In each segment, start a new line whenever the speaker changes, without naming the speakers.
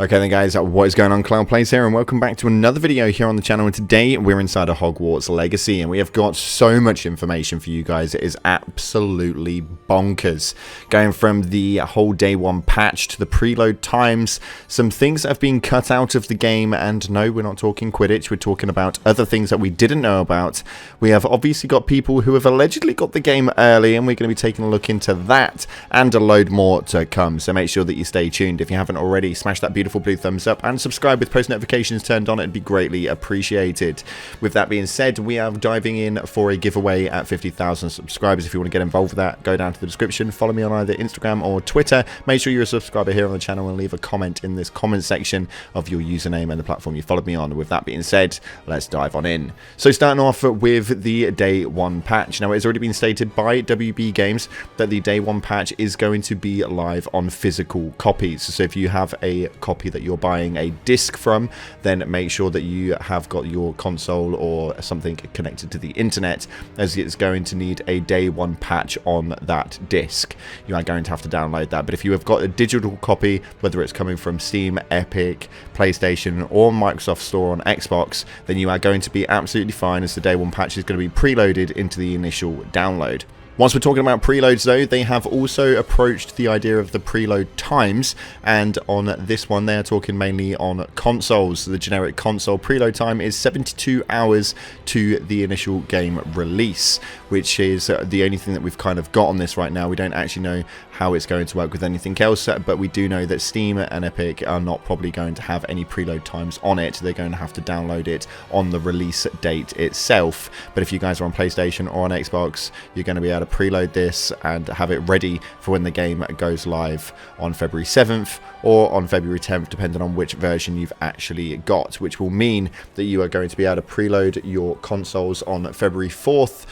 Okay then guys, what is going on? Cloud Plays here and welcome back to another video here on the channel, and today we're inside of Hogwarts Legacy and we have got so much information for you guys. It is absolutely bonkers. Going from the whole day one patch to the preload times, some things that have been cut out of the game, and no, we're not talking Quidditch, we're talking about other things that we didn't know about. We have obviously got people who have allegedly got the game early, and we're going to be taking a look into that and a load more to come, so make sure that you stay tuned. If you haven't already, smash that beautiful blue thumbs up and subscribe with post notifications turned on. It'd be greatly appreciated. With that being said, we are diving in for a giveaway at 50,000 subscribers. If you want to get involved with that, go down to the description, follow me on either Instagram or Twitter. Make sure you're a subscriber here on the channel and leave a comment in this comment section of your username and the platform you followed me on. With that being said, let's dive on in. So starting off with the day one patch. Now, it's already been stated by WB Games that the day one patch is going to be live on physical copies. So if you have a copy that you're buying a disc from, then make sure that you have got your console or something connected to the internet, as it's going to need a day one patch on that disc. You are going to have to download that. But if you have got a digital copy, whether it's coming from Steam, Epic, PlayStation or Microsoft Store on Xbox, then you are going to be absolutely fine, as the day one patch is going to be preloaded into the initial download. Once we're talking about preloads though, they have also approached the idea of the preload times, and on this one they are talking mainly on consoles. So the generic console preload time is 72 hours to the initial game release, which is the only thing that we've kind of got on this right now. We don't actually know how it's going to work with anything else, but we do know that Steam and Epic are not probably going to have any preload times on it. They're going to have to download it on the release date itself. But if you guys are on PlayStation or on Xbox, you're going to be able to preload this and have it ready for when the game goes live on February 7th or on February 10th, depending on which version you've actually got, which will mean that you are going to be able to preload your consoles on February 4th,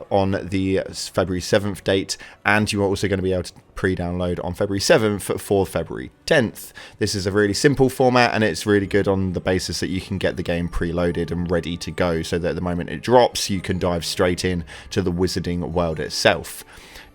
on the February 7th date, and you are also going to be able to pre-download on February 7th for February 10th. This is a really simple format, and it's really good on the basis that you can get the game preloaded and ready to go, so that the moment it drops you can dive straight in to the wizarding world itself.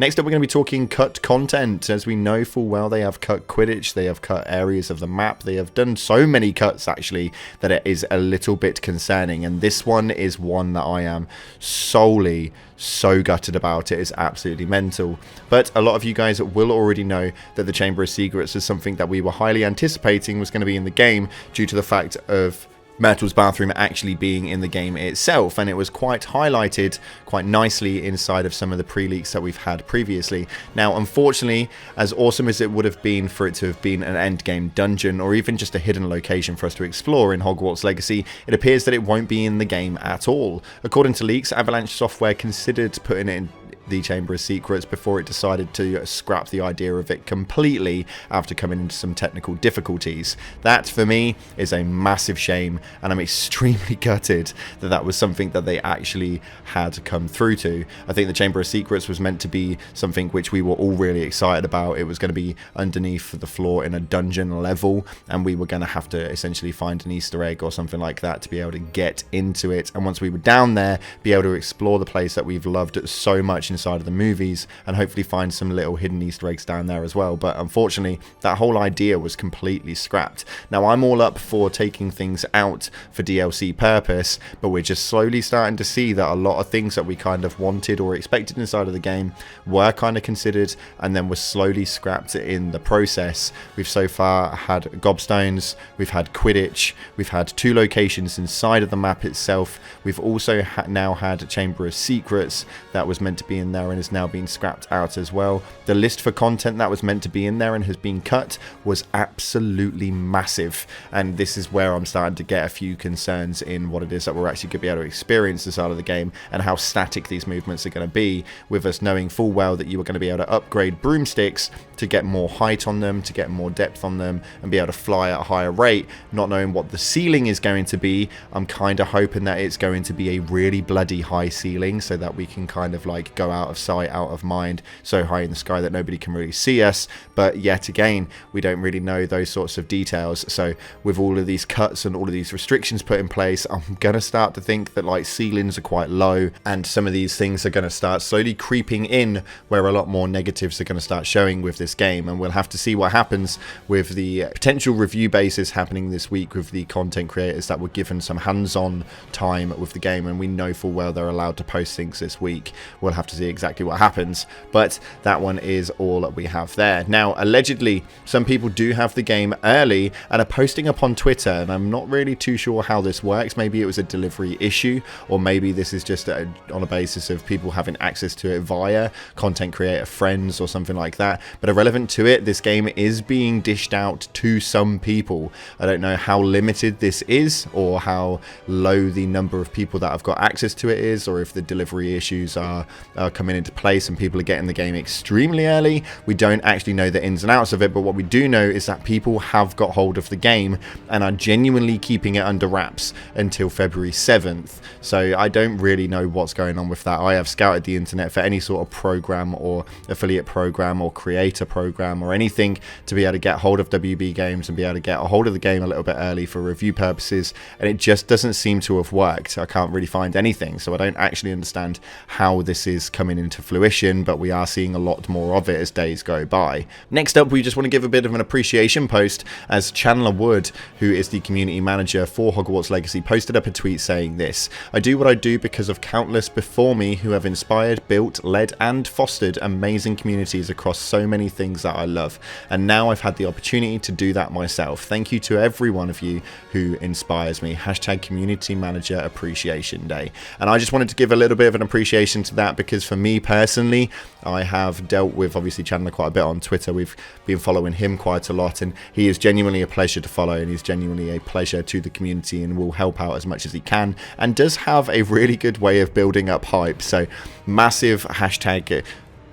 Next up, we're going to be talking cut content. As we know full well, they have cut Quidditch, they have cut areas of the map, they have done so many cuts actually that it is a little bit concerning, and this one is one that I am solely so gutted about. It is absolutely mental. But a lot of you guys will already know that the Chamber of Secrets is something that we were highly anticipating was going to be in the game, due to the fact of Myrtle's bathroom actually being in the game itself, and it was quite highlighted quite nicely inside of some of the pre-leaks that we've had previously. Now, unfortunately, as awesome as it would have been for it to have been an end game dungeon or even just a hidden location for us to explore in Hogwarts Legacy, it appears that it won't be in the game at all. According to leaks, Avalanche Software considered putting it in the Chamber of Secrets before it decided to scrap the idea of it completely after coming into some technical difficulties. That, for me, is a massive shame, and I'm extremely gutted that that was something that they actually had come through to. I think the Chamber of Secrets was meant to be something which we were all really excited about. It was going to be underneath the floor in a dungeon level, and we were going to have to essentially find an Easter egg or something like that to be able to get into it, and once we were down there, be able to explore the place that we've loved so much inside of the movies, and hopefully find some little hidden Easter eggs down there as well. But unfortunately, that whole idea was completely scrapped. Now, I'm all up for taking things out for DLC purpose, but we're just slowly starting to see that a lot of things that we kind of wanted or expected inside of the game were kind of considered and then were slowly scrapped in the process. We've so far had gobstones, we've had Quidditch, we've had 2 locations inside of the map itself. We've also now had Chamber of Secrets that was meant to be in there and is now being scrapped out as well. The list for content that was meant to be in there and has been cut was absolutely massive, and this is where I'm starting to get a few concerns in what it is that we're actually going to be able to experience this side of the game, and how static these movements are going to be, with us knowing full well that you are going to be able to upgrade broomsticks to get more height on them, to get more depth on them, and be able to fly at a higher rate. Not knowing what the ceiling is going to be, I'm kind of hoping that it's going to be a really bloody high ceiling, so that we can kind of like go out of sight, out of mind, so high in the sky that nobody can really see us. But yet again, we don't really know those sorts of details. So with all of these cuts and all of these restrictions put in place, I'm gonna start to think that like ceilings are quite low, and some of these things are gonna start slowly creeping in where a lot more negatives are gonna start showing with this game. And we'll have to see what happens with the potential review basis happening this week with the content creators that were given some hands-on time with the game, and we know full well they're allowed to post things this week. We'll have to see exactly what happens, but that one is all that we have there. Now, allegedly, some people do have the game early and are posting up on Twitter, and I'm not really too sure how this works. Maybe it was a delivery issue, or maybe this is just on a basis of people having access to it via content creator friends or something like that. But irrelevant to it, this game is being dished out to some people. I don't know how limited this is, or how low the number of people that have got access to it is, or if the delivery issues are coming into place and people are getting the game extremely early. We don't actually know the ins and outs of it, but what we do know is that people have got hold of the game and are genuinely keeping it under wraps until February 7th. So I don't really know what's going on with that. I have scouted the internet for any sort of program or affiliate program or creator program or anything to be able to get hold of WB Games and be able to get a hold of the game a little bit early for review purposes, and it just doesn't seem to have worked. I can't really find anything, so I don't actually understand how this is coming into fruition, but we are seeing a lot more of it as days go by. Next up, we just want to give a bit of an appreciation post, as Chandler Wood, who is the community manager for Hogwarts Legacy, posted up a tweet saying this: "I do what I do because of countless before me who have inspired, built, led and fostered amazing communities across so many things that I love, and now I've had the opportunity to do that myself. Thank you to every one of you who inspires me. Hashtag Community Manager Appreciation Day." And I just wanted to give a little bit of an appreciation to that, because for me personally, I have dealt with obviously Chandler quite a bit on Twitter. We've been following him quite a lot, and he is genuinely a pleasure to follow, and he's genuinely a pleasure to the community and will help out as much as he can, and does have a really good way of building up hype. So massive hashtag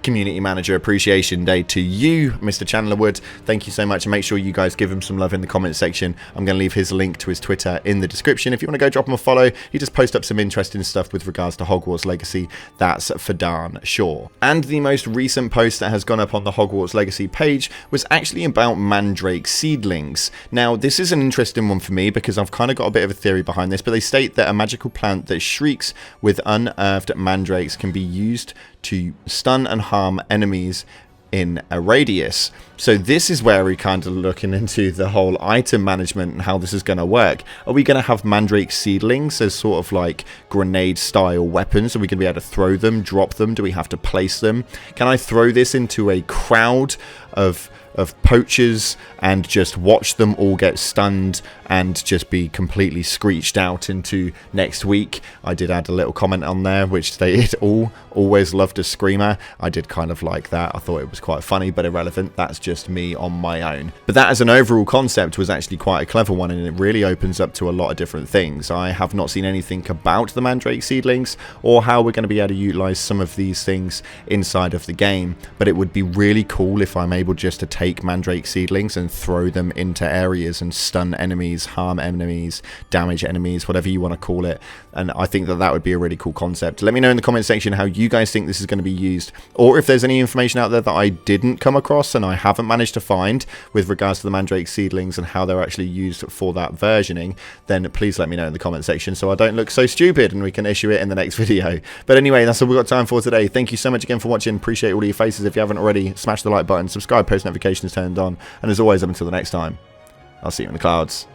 Community Manager Appreciation Day to you, Mr. Chandler Wood. Thank you so much, and make sure you guys give him some love in the comment section. I'm going to leave his link to his Twitter in the description. If you want to go drop him a follow, he just posts up some interesting stuff with regards to Hogwarts Legacy. That's for darn sure. And the most recent post that has gone up on the Hogwarts Legacy page was actually about mandrake seedlings. Now, this is an interesting one for me because I've kind of got a bit of a theory behind this, but they state that a magical plant that shrieks with unearthed mandrakes can be used to stun and harm enemies in a radius. So this is where we're kind of looking into the whole item management and how this is going to work. Are we going to have mandrake seedlings as sort of like grenade style weapons? Are we going to be able to throw them, drop them? Do we have to place them? Can I throw this into a crowd of poachers and just watch them all get stunned and just be completely screeched out into next week? I did add a little comment on there which stated always loved a screamer. I did kind of like that. I thought it was quite funny but irrelevant. That's just me on my own. But that as an overall concept was actually quite a clever one, and it really opens up to a lot of different things. I have not seen anything about the mandrake seedlings or how we're going to be able to utilize some of these things inside of the game, but it would be really cool if I'm able just to take mandrake seedlings and throw them into areas and stun enemies, harm enemies, damage enemies, whatever you want to call it. And I think that that would be a really cool concept. Let me know in the comment section how you guys think this is going to be used, or if there's any information out there that I didn't come across and I haven't managed to find with regards to the mandrake seedlings and how they're actually used for that versioning, then please let me know in the comment section so I don't look so stupid and we can issue it in the next video. But anyway, that's all we've got time for today. Thank you so much again for watching. Appreciate all of your faces. If you haven't already, smash the like button, subscribe, post notifications turned on, and as always, up until the next time, I'll see you in the clouds.